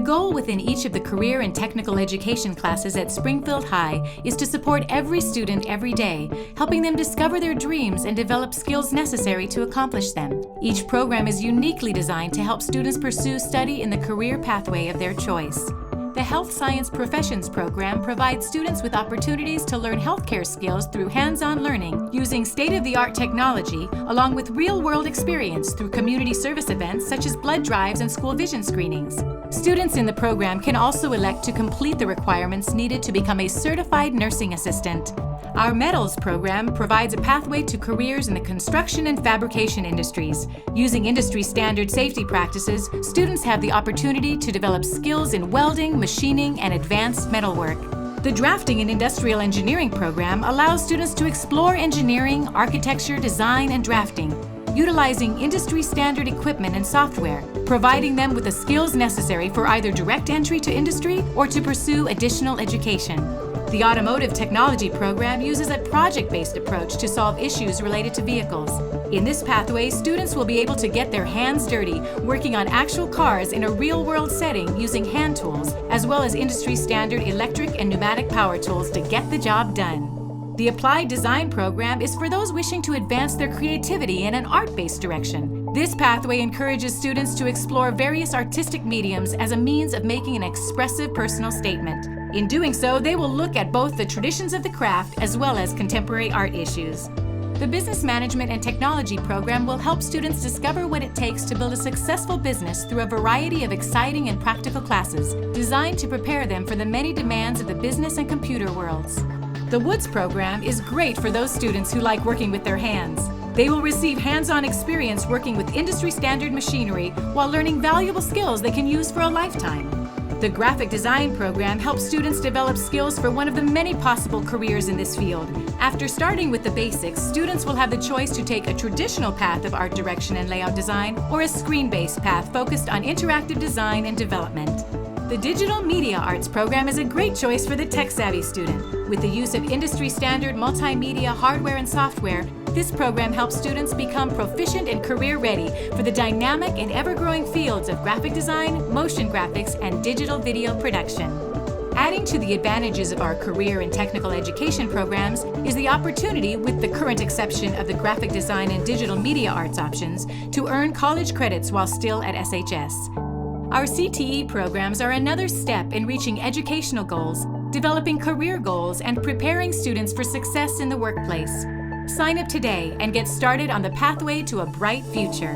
goal within each of the career and technical education classes at Springfield High is to support every student every day, helping them discover their dreams and develop skills necessary to accomplish them. Each program is uniquely designed to help students pursue study in the career pathway of their choice. The Health Science Professions program provides students with opportunities to learn healthcare skills through hands-on learning using state-of-the-art technology, along with real-world experience through community service events such as blood drives and school vision screenings. Students in the program can also elect to complete the requirements needed to become a certified nursing assistant. Our Metals program provides a pathway to careers in the construction and fabrication industries. Using industry-standard safety practices, students have the opportunity to develop skills in welding, machining, and advanced metalwork. The Drafting and Industrial Engineering program allows students to explore engineering, architecture, design, and drafting, utilizing industry-standard equipment and software, providing them with the skills necessary for either direct entry to industry or to pursue additional education. The Automotive Technology program uses a project-based approach to solve issues related to vehicles. In this pathway, students will be able to get their hands dirty, working on actual cars in a real-world setting using hand tools, as well as industry-standard electric and pneumatic power tools to get the job done. The Applied Design program is for those wishing to advance their creativity in an art-based direction. This pathway encourages students to explore various artistic mediums as a means of making an expressive personal statement. In doing so, they will look at both the traditions of the craft as well as contemporary art issues. The Business Management and Technology program will help students discover what it takes to build a successful business through a variety of exciting and practical classes designed to prepare them for the many demands of the business and computer worlds. The Woods program is great for those students who like working with their hands. They will receive hands-on experience working with industry-standard machinery while learning valuable skills they can use for a lifetime. The Graphic Design program helps students develop skills for one of the many possible careers in this field. After starting with the basics, students will have the choice to take a traditional path of art direction and layout design or a screen-based path focused on interactive design and development. The Digital Media Arts program is a great choice for the tech-savvy student. With the use of industry-standard multimedia hardware and software, this program helps students become proficient and career-ready for the dynamic and ever-growing fields of graphic design, motion graphics, and digital video production. Adding to the advantages of our career and technical education programs is the opportunity, with the current exception of the graphic design and digital media arts options, to earn college credits while still at SHS. Our CTE programs are another step in reaching educational goals, developing career goals, and preparing students for success in the workplace. Sign up today and get started on the pathway to a bright future.